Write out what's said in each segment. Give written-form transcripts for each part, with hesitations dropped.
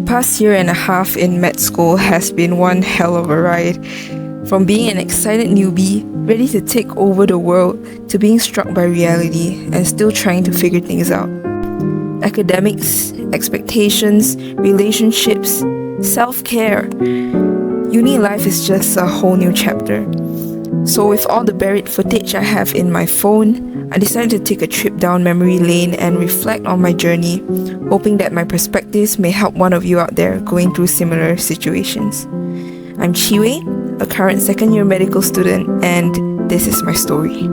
past year and a half in med school has been one hell of a ride. From being an excited newbie, ready to take over the world, to being struck by reality and still trying to figure things out. Academics, expectations, relationships, self-care. Uni life is just a whole new chapter. So with all the buried footage I have in my phone, I decided to take a trip down memory lane and reflect on my journey, hoping that my perspectives may help one of you out there going through similar situations. I'm Chiwei, a current second-year medical student, and this is my story.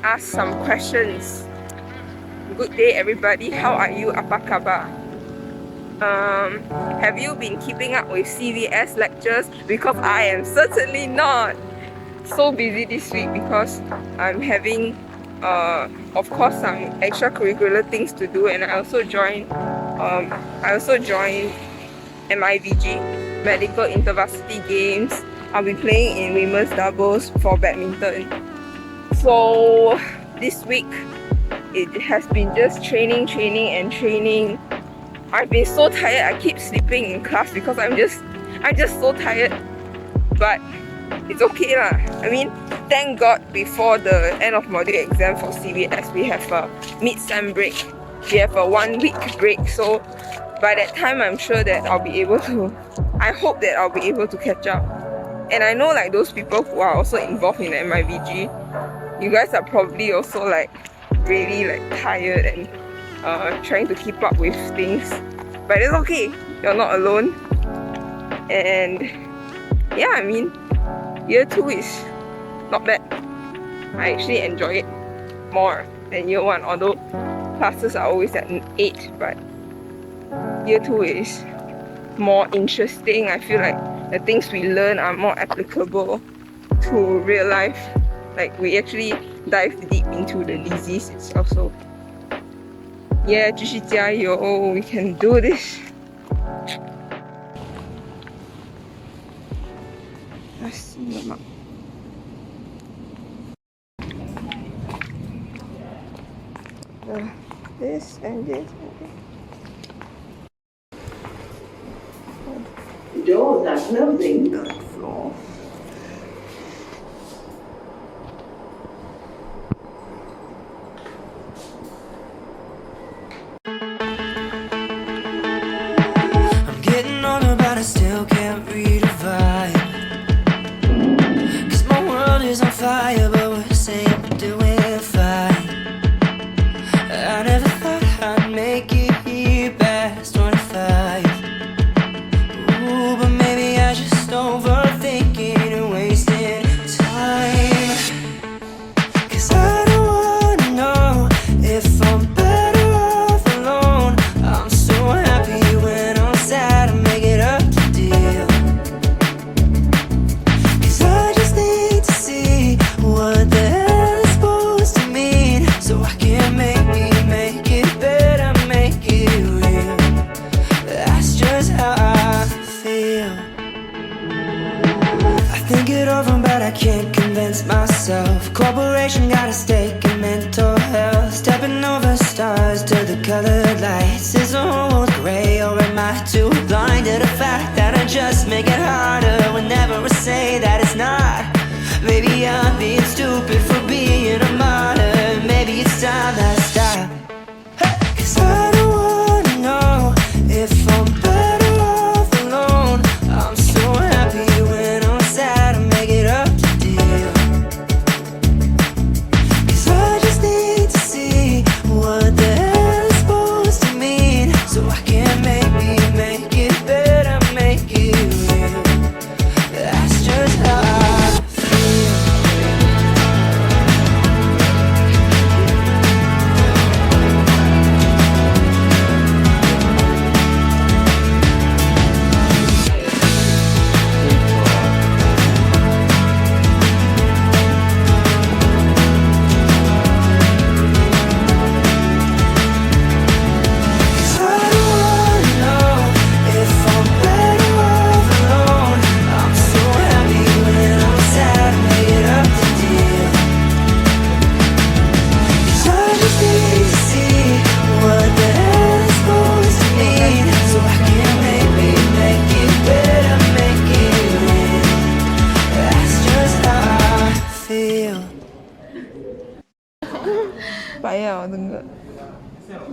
Ask some questions. Good day everybody, how are you? Apa khabar? Have you been keeping up with CVS lectures? Because I am certainly not. So busy this week because I'm having of course some extracurricular things to do, and I also joined MIVG, Medical Intervarsity Games. I'll be playing in women's doubles for badminton. So this week it has been just training. I've been so tired, I keep sleeping in class because I'm just so tired. But it's okay lah. I mean, thank God before the end of module exam for CVS we have a mid-sem break. We have a 1 week break, so by that time I'm sure that I hope that I'll be able to catch up. And I know like those people who are also involved in the MIVG, you guys are probably also like really like tired and trying to keep up with things, but it's okay, you're not alone. And yeah, I mean, year 2 is not bad. I actually enjoy it more than year 1, although classes are always at an 8, but year 2 is more interesting. I feel like the things we learn are more applicable to real life. Like we actually dive deep into the disease itself. So yeah, 继续加油, we can do this. This and this. Doors are closing on the floor. I'm getting older, but I still can't read a vibe. 'Cause my world is on fire, but we're saying we're doing fine. I never thought I'd make it here past 25. Ooh, but maybe I just overthinking and wasting time. 'Cause I don't maybe I'm being stupid for being a martyr. Maybe it's time that I stop. 'Cause I don't wanna know if I'm better off alone. I'm so happy when I'm sad, I make it up to deal. 'Cause I just need to see what the hell it's supposed to mean, so I can maybe make it better, make it real. That's just how I feel.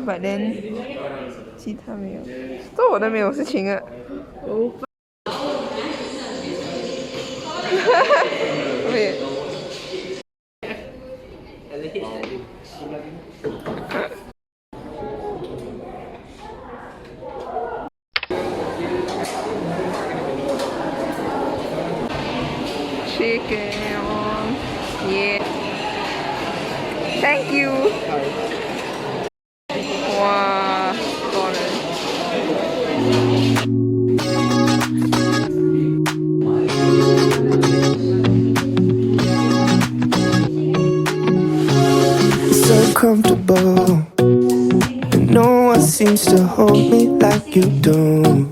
But then 其他没有，这我的没有事情啊。Wait. Chicken, yeah. Thank you. Wow, so comfortable, and no one seems to hold me like you do.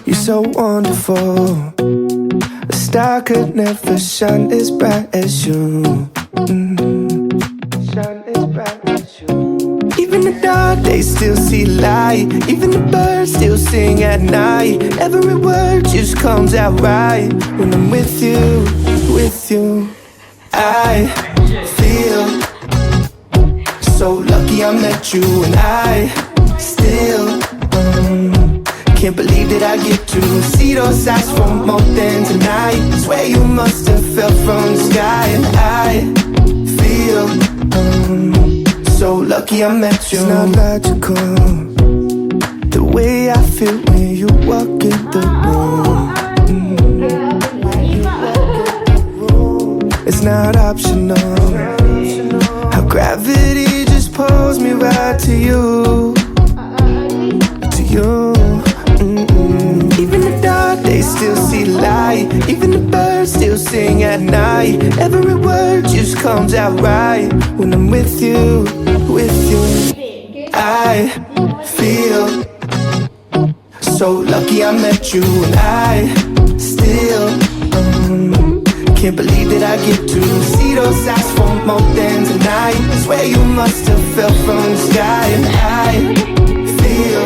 You're so wonderful. A star could never shine as bright as you. Shine as bright as you. Even the dark days still see light. Even the birds still sing at night. Every word just comes out right when I'm with you, with you. I feel so lucky I met you, and I still can't believe that I get to see those eyes for more than tonight. Swear you must have fell from the sky, and I feel so lucky I met you. It's not logical, the way I feel when you walk in the room. It's not optional, how gravity just pulls me right to you, to you. Even the dark days still see light. Even the birds still sing at night. Every word just comes out right when I'm with you, with you. I feel so lucky I met you, and I still can't believe that I get to see those eyes for more than tonight. Swear you must have fell from the sky, and I feel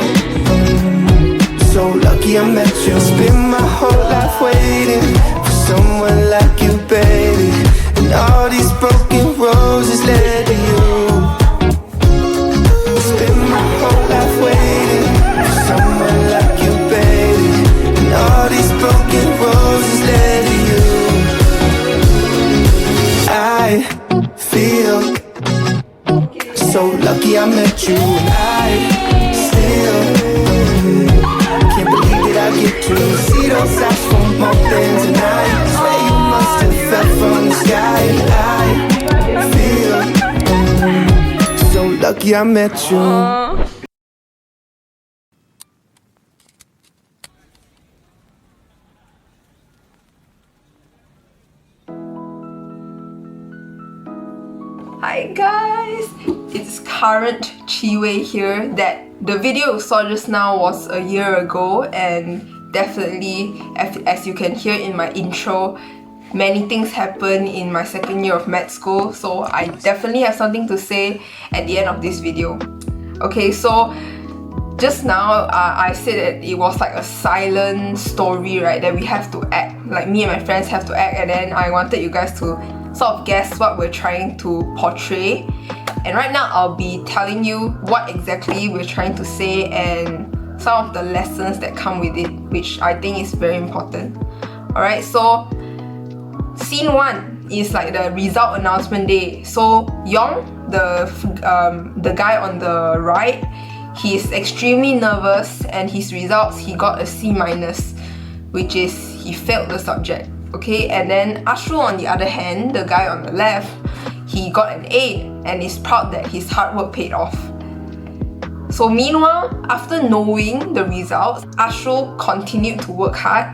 so lucky I met you. Spent my whole life waiting for someone like you, baby, and all these broken roses led to you. Spent my whole life waiting for someone like you, baby, and all these broken roses led to you. I feel so lucky I met you, and I still can't believe that I get to see those eyes for more than tonight. Swear you must have fell from the sky, and I feel so lucky I met you. Hi guys, it's current Chiwei here. That the video you saw just now was a year ago, and definitely as you can hear in my intro, many things happened in my second year of med school, so I definitely have something to say at the end of this video. Okay, so just now I said that it was like a silent story, right, that we have to act, like me and my friends have to act, and then I wanted you guys to sort of guess what we're trying to portray. And right now I'll be telling you what exactly we're trying to say and some of the lessons that come with it, which I think is very important. Alright, so scene 1 is like the result announcement day. So Yong, the guy on the right, he's extremely nervous, and his results, he got a C-, which is he failed the subject. Okay, and then Ashru, on the other hand, the guy on the left, he got an A and is proud that his hard work paid off. So meanwhile, after knowing the results, Ashru continued to work hard,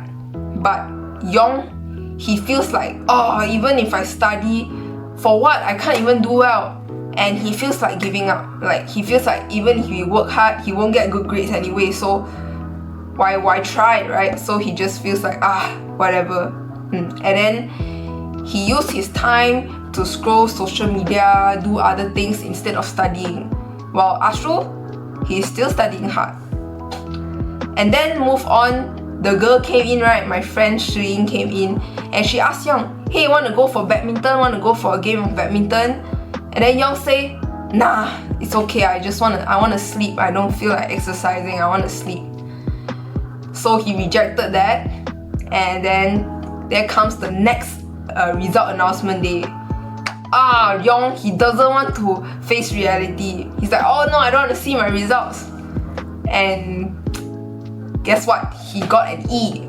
but Yong, he feels like, oh, even if I study, for what? I can't even do well. And he feels like giving up. Like, he feels like even if he work hard, he won't get good grades anyway, so why try, right? So he just feels like, whatever. And then he used his time to scroll social media, do other things instead of studying. While Ashru, he's still studying hard. And then move on, the girl came in, right? My friend Shiying came in, and she asked Young, hey, want to go for badminton? Want to go for a game of badminton? And then Young say, nah, it's okay, I want to sleep. I don't feel like exercising, I want to sleep. So he rejected that, and then there comes the next result announcement day. Young, he doesn't want to face reality. He's like, oh no, I don't want to see my results. And guess what? He got an E.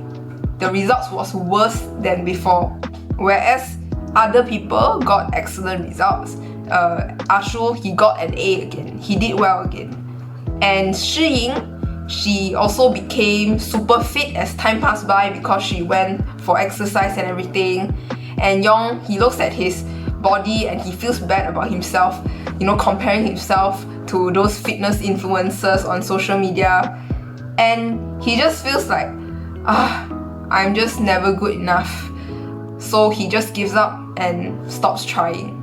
The results was worse than before. Whereas other people got excellent results. Ashru, he got an A again. He did well again. And Shiying, she also became super fit as time passed by because she went for exercise and everything. And Yong, he looks at his body and he feels bad about himself, comparing himself to those fitness influencers on social media. And he just feels like, I'm just never good enough. So he just gives up and stops trying.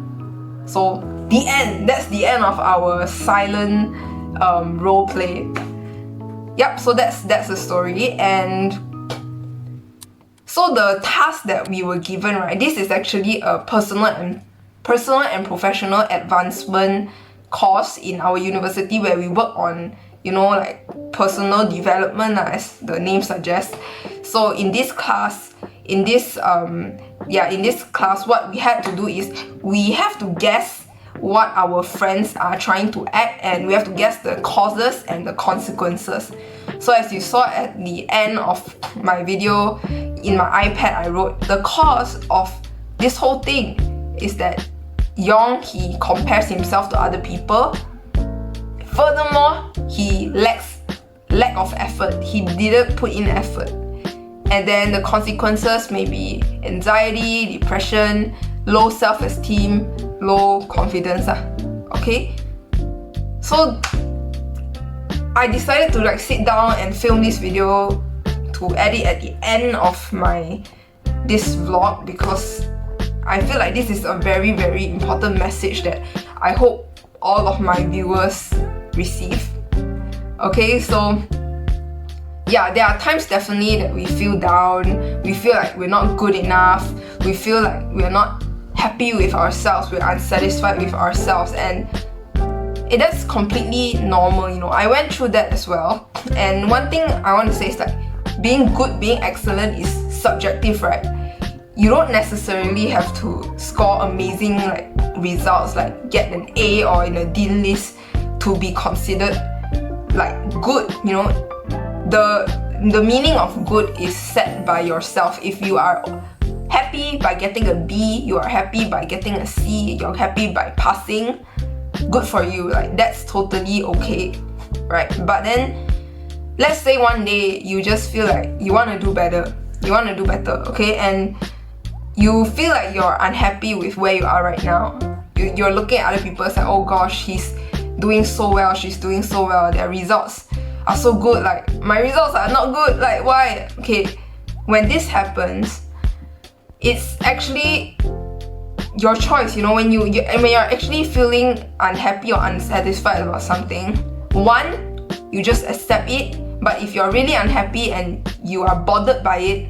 So the end. That's the end of our silent role play. Yep, so that's the story. And so the task that we were given, right, this is actually a personal and professional advancement course in our university where we work on, like personal development, as the name suggests. So in this class, what we had to do is we have to guess what our friends are trying to act, and we have to guess the causes and the consequences. So as you saw at the end of my video, in my iPad I wrote, the cause of this whole thing is that Yong, he compares himself to other people. Furthermore, he lack of effort. He didn't put in effort. And then the consequences may be anxiety, depression, low self-esteem, low confidence. Okay? So I decided to sit down and film this video to edit at the end of this vlog, because I feel like this is a very, very important message that I hope all of my viewers receive. Okay, so yeah, there are times definitely that we feel down, we feel like we're not good enough, we feel like we're not happy with ourselves, we're unsatisfied with ourselves, and that's completely normal. I went through that as well. And one thing I want to say is being good, being excellent is subjective, right? You don't necessarily have to score amazing results, like get an A or in a Dean list to be considered good. The meaning of good is set by yourself. If you are happy by getting a B, you are happy by getting a C, you're happy by passing, good for you. That's totally okay, right? But then let's say one day you just feel like you want to do better, okay, and you feel like you're unhappy with where you are right now. You're looking at other people and say, oh gosh, he's doing so well, she's doing so well, their results are so good, my results are not good, why? Okay, when this happens, it's actually your choice. When you're actually feeling unhappy or unsatisfied about something, one, you just accept it. But if you're really unhappy and you are bothered by it,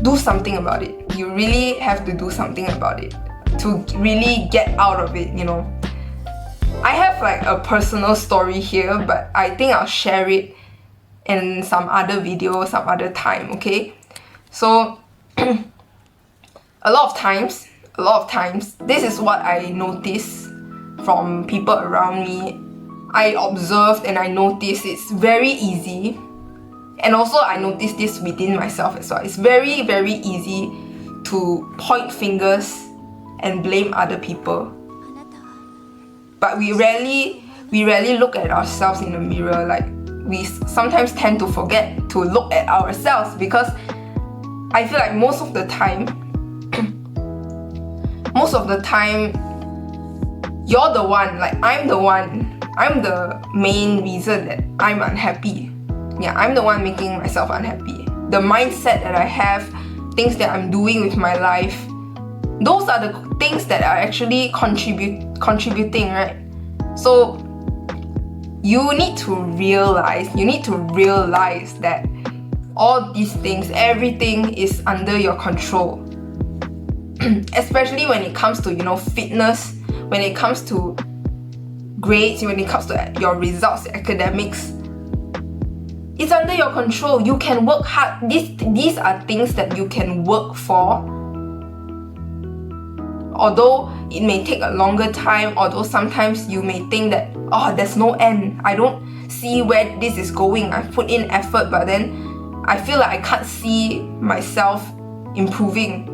do something about it. You really have to do something about it to really get out of it, you know. I have like a personal story here, but I think I'll share it in some other video, some other time, okay? So, a lot of times, this is what I notice from people around me. I observed and I noticed it's very easy, and also I noticed this within myself as well. It's very, very easy to point fingers and blame other people. But we rarely look at ourselves in the mirror. Like, we sometimes tend to forget to look at ourselves, because I feel like most of the time, you're the one, like I'm the main reason that I'm unhappy. Yeah, I'm the one making myself unhappy. The mindset that I have, things that I'm doing with my life, those are the things that are actually contributing, right? So you need to realize that all these things, everything is under your control. Especially when it comes to, you know, fitness, when it comes to grades, when it comes to your results, academics. It's under your control. You can work hard. These are things that you can work for. Although it may take a longer time, although sometimes you may think that, oh, there's no end. I don't see where this is going. I've put in effort, but then I feel like I can't see myself improving.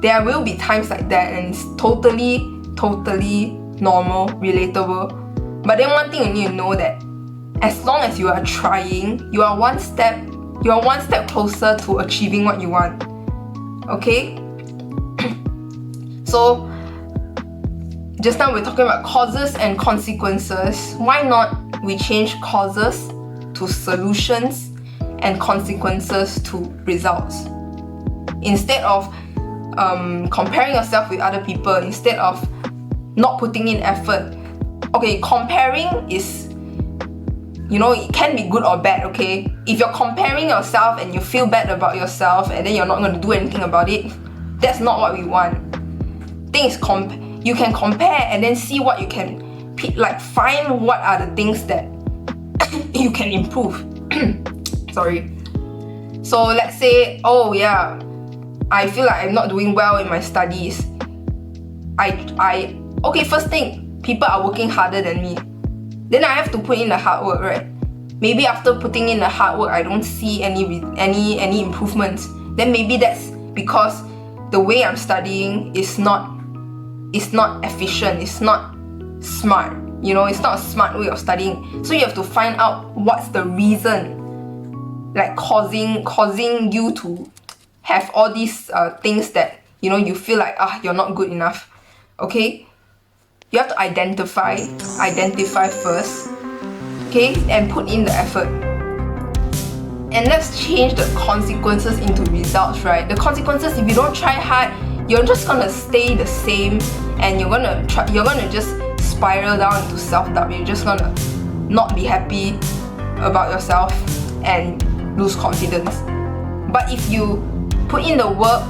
There will be times like that, and it's totally normal, relatable. But then one thing you need to know that as long as you are trying, you are one step closer to achieving what you want. Okay? So just now we're talking about causes and consequences. Why not we change causes to solutions and consequences to results? Instead of comparing yourself with other people, instead of not putting in effort. Okay, comparing is, you know, it can be good or bad, okay? If you're comparing yourself and you feel bad about yourself and then you're not going to do anything about it, that's not what we want. Things you can compare and then see what you can, like, find what are the things that you can improve. Sorry. So let's say, oh yeah, I feel like I'm not doing well in my studies. Okay, first thing, people are working harder than me. Then I have to put in the hard work, right? Maybe after putting in the hard work, I don't see any improvements. Then maybe that's because the way I'm studying is not efficient, it's not smart. You know, it's not a smart way of studying. So you have to find out what's the reason, like causing you to have all these things that, you know, you feel like, you're not good enough. Okay? You have to identify first, okay, and put in the effort. And let's change the consequences into results, right? The consequences, if you don't try hard, you're just gonna stay the same, and you're gonna just spiral down into self-doubt. You're just gonna not be happy about yourself and lose confidence. But if you put in the work,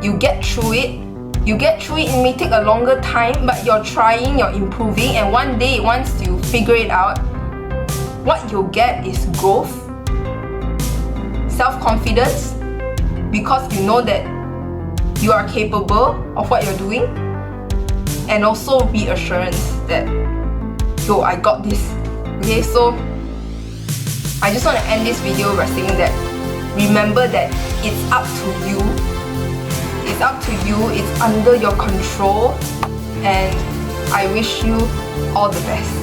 you get through it. It may take a longer time, but you're trying, you're improving, and one day, once you figure it out, what you'll get is growth, self-confidence, because you know that you are capable of what you're doing, and also reassurance that, yo, I got this. Okay, so I just want to end this video by saying that remember that it's up to you. It's up to you, it's under your control, and I wish you all the best.